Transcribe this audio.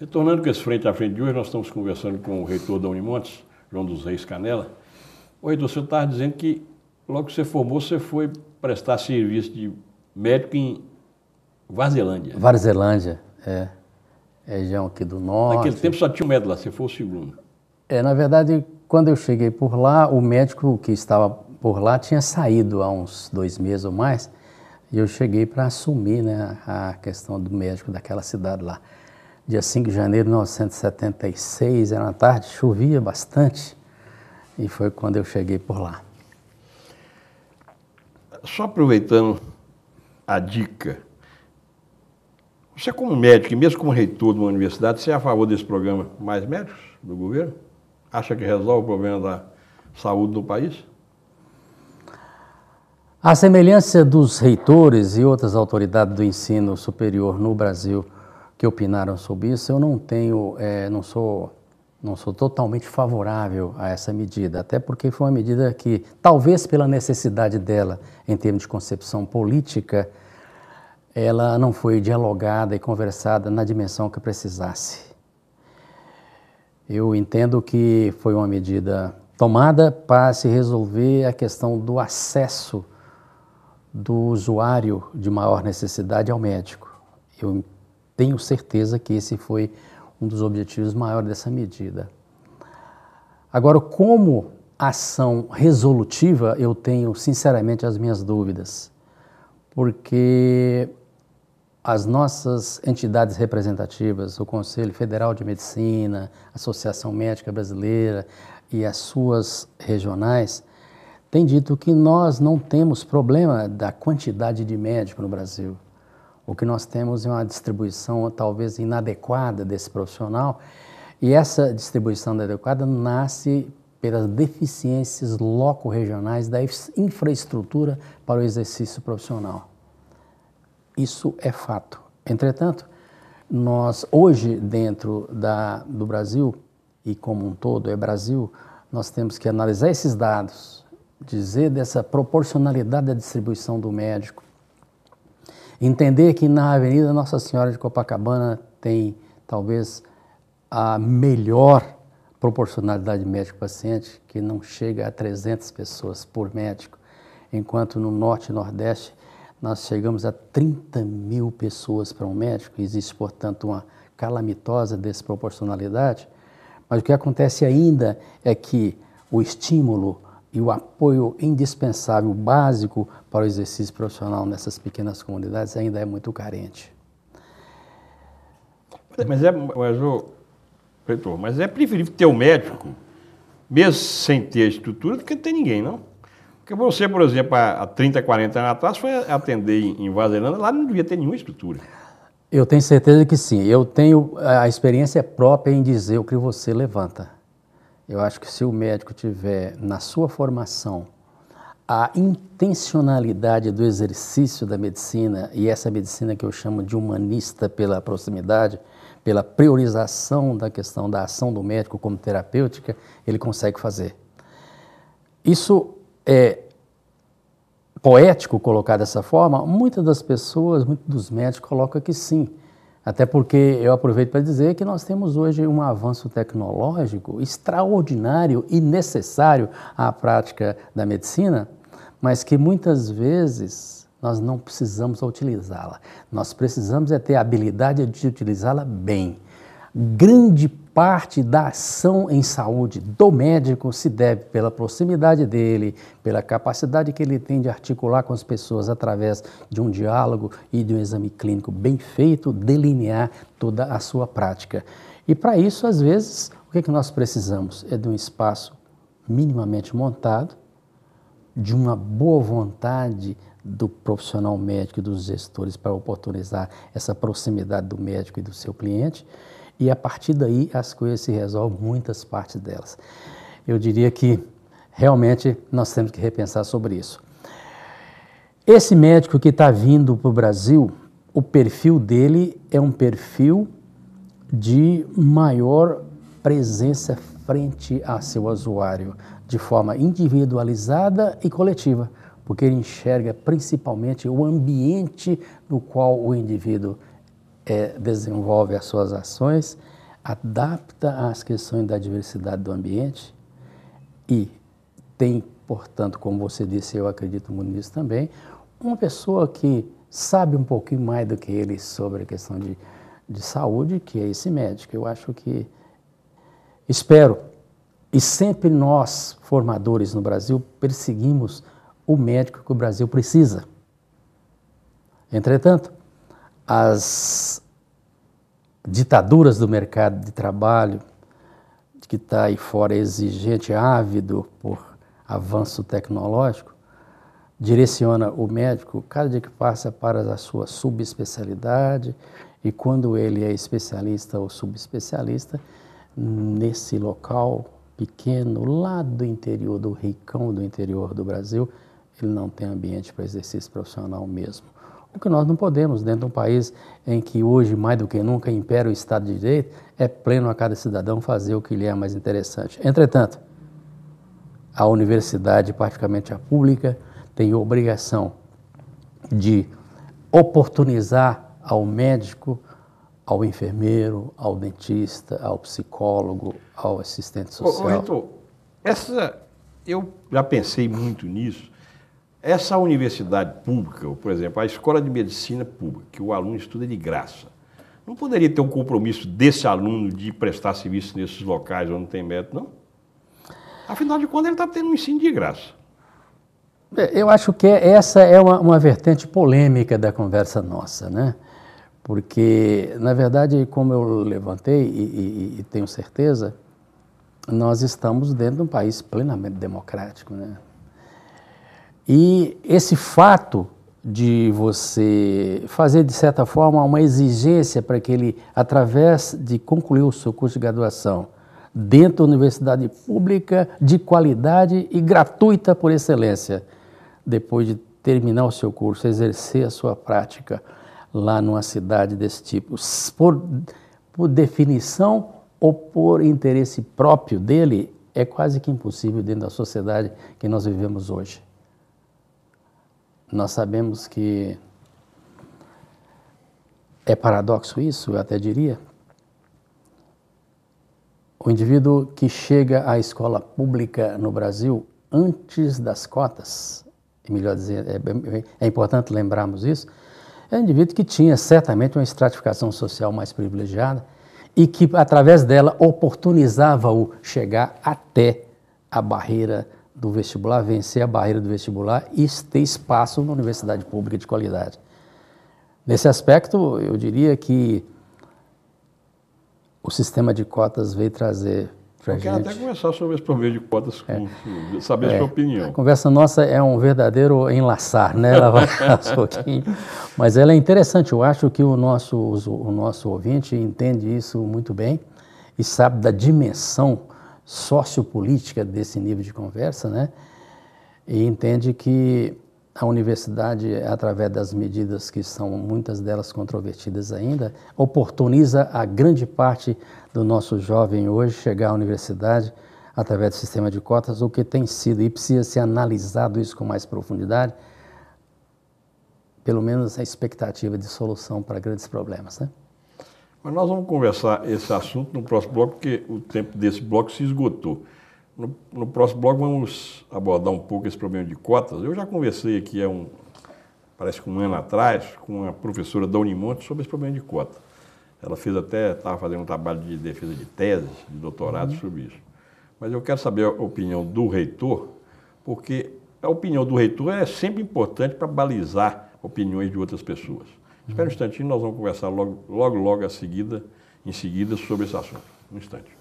Retornando com esse frente a frente de hoje, nós estamos conversando com o reitor da Unimontes, João dos Reis Canela. Ô, reitor, você estava dizendo que logo que você formou, você foi prestar serviço de médico em Varzelândia. Varzelândia, região aqui do norte. Naquele tempo só tinha um médico lá, você foi o segundo. Na verdade, quando eu cheguei por lá, o médico que estava por lá tinha saído há uns 2 meses ou mais, e eu cheguei para assumir, né, a questão do médico daquela cidade lá. Dia 5 de janeiro de 1976, era uma tarde, chovia bastante, e foi quando eu cheguei por lá. Só aproveitando a dica, você como médico e mesmo como reitor de uma universidade, você é a favor desse programa Mais Médicos do governo? Acha que resolve o problema da saúde do país? A semelhança dos reitores e outras autoridades do ensino superior no Brasil que opinaram sobre isso, eu não tenho, não sou totalmente favorável a essa medida, até porque foi uma medida que, talvez pela necessidade dela em termos de concepção política, ela não foi dialogada e conversada na dimensão que precisasse. Eu entendo que foi uma medida tomada para se resolver a questão do acesso do usuário de maior necessidade ao médico. Eu tenho certeza que esse foi um dos objetivos maiores dessa medida. Agora, como ação resolutiva, eu tenho sinceramente as minhas dúvidas, porque as nossas entidades representativas, o Conselho Federal de Medicina, a Associação Médica Brasileira e as suas regionais, têm dito que nós não temos problema da quantidade de médicos no Brasil. O que nós temos é uma distribuição talvez inadequada desse profissional, e essa distribuição inadequada nasce pelas deficiências loco-regionais da infraestrutura para o exercício profissional. Isso é fato. Entretanto, nós hoje dentro do Brasil, e como um todo é Brasil, nós temos que analisar esses dados, dizer dessa proporcionalidade da distribuição do médico, entender que na Avenida Nossa Senhora de Copacabana tem talvez a melhor proporcionalidade médico-paciente, que não chega a 300 pessoas por médico, enquanto no Norte e Nordeste nós chegamos a 30 mil pessoas para um médico. Existe, portanto, uma calamitosa desproporcionalidade, mas o que acontece ainda é que o estímulo e o apoio indispensável, básico para o exercício profissional nessas pequenas comunidades ainda é muito carente. Mas é preferível ter um médico, mesmo sem ter estrutura, do que ter ninguém, não? Porque você, por exemplo, há 30, 40 anos atrás, foi atender em Varzelândia, lá não devia ter nenhuma estrutura. Eu tenho certeza que sim. Eu tenho a experiência própria em dizer o que você levanta. Eu acho que se o médico tiver na sua formação a intencionalidade do exercício da medicina, e essa medicina que eu chamo de humanista pela proximidade, pela priorização da questão da ação do médico como terapêutica, ele consegue fazer. Isso é poético colocar dessa forma. Muitas das pessoas, muitos dos médicos colocam que sim. Até porque eu aproveito para dizer que nós temos hoje um avanço tecnológico extraordinário e necessário à prática da medicina, mas que muitas vezes nós não precisamos utilizá-la. Nós precisamos ter a habilidade de utilizá-la bem. Grande parte da ação em saúde do médico se deve pela proximidade dele, pela capacidade que ele tem de articular com as pessoas através de um diálogo e de um exame clínico bem feito, delinear toda a sua prática. E para isso, às vezes, o que nós precisamos? É de um espaço minimamente montado, de uma boa vontade do profissional médico e dos gestores para oportunizar essa proximidade do médico e do seu cliente. E a partir daí as coisas se resolvem, muitas partes delas. Eu diria que realmente nós temos que repensar sobre isso. Esse médico que está vindo para o Brasil, o perfil dele é um perfil de maior presença frente a seu usuário, de forma individualizada e coletiva, porque ele enxerga principalmente o ambiente no qual o indivíduo desenvolve as suas ações, adapta às questões da diversidade do ambiente e tem, portanto, como você disse, eu acredito muito nisso também, uma pessoa que sabe um pouquinho mais do que ele sobre a questão de saúde, que é esse médico. Eu acho que, espero, e sempre nós, formadores no Brasil, perseguimos o médico que o Brasil precisa. Entretanto, as ditaduras do mercado de trabalho, que está aí fora exigente, ávido por avanço tecnológico, direciona o médico, cada dia que passa, para a sua subespecialidade, e quando ele é especialista ou subespecialista, nesse local pequeno, lá do interior, do ricão do interior do Brasil, ele não tem ambiente para exercício profissional mesmo. O que nós não podemos, dentro de um país em que hoje, mais do que nunca, impera o Estado de Direito, é pleno a cada cidadão fazer o que lhe é mais interessante. Entretanto, a universidade, particularmente a pública, tem obrigação de oportunizar ao médico, ao enfermeiro, ao dentista, ao psicólogo, ao assistente social. Reitor, eu já pensei muito nisso. Essa universidade pública, por exemplo, a escola de medicina pública, que o aluno estuda de graça, não poderia ter um compromisso desse aluno de prestar serviço nesses locais onde não tem médico, não? Afinal de contas, ele está tendo um ensino de graça. Eu acho que essa é uma vertente polêmica da conversa nossa, né? Porque, na verdade, como eu levantei e tenho certeza, nós estamos dentro de um país plenamente democrático, né? E esse fato de você fazer, de certa forma, uma exigência para que ele, através de concluir o seu curso de graduação, dentro da universidade pública, de qualidade e gratuita por excelência, depois de terminar o seu curso, exercer a sua prática lá numa cidade desse tipo, por definição ou por interesse próprio dele, é quase que impossível dentro da sociedade que nós vivemos hoje. Nós sabemos que é paradoxo isso, eu até diria. O indivíduo que chega à escola pública no Brasil antes das cotas, melhor dizer, é importante lembrarmos isso, é um indivíduo que tinha certamente uma estratificação social mais privilegiada e que, através dela, oportunizava-o chegar até a barreira do vestibular, vencer a barreira do vestibular e ter espaço na universidade pública de qualidade. Nesse aspecto, eu diria que o sistema de cotas veio trazer para a gente... Eu quero até conversar sobre esse problema de cotas, saber a sua opinião. A conversa nossa é um verdadeiro enlaçar, né? Ela vai aos pouquinhos, mas ela é interessante. Eu acho que o nosso ouvinte entende isso muito bem e sabe da dimensão sociopolítica desse nível de conversa, né? E entende que a universidade, através das medidas que são muitas delas controvertidas ainda, oportuniza a grande parte do nosso jovem hoje chegar à universidade através do sistema de cotas, o que tem sido, e precisa ser analisado isso com mais profundidade, pelo menos a expectativa de solução para grandes problemas, né? Mas nós vamos conversar esse assunto no próximo bloco, porque o tempo desse bloco se esgotou. No próximo bloco vamos abordar um pouco esse problema de cotas. Eu já conversei aqui parece que um ano atrás, com uma professora da Unimonte sobre esse problema de cota. Ela estava fazendo um trabalho de defesa de tese, de doutorado sobre isso. Mas eu quero saber a opinião do reitor, porque a opinião do reitor é sempre importante para balizar opiniões de outras pessoas. Espera um instantinho, nós vamos conversar logo em seguida sobre esse assunto. Um instante.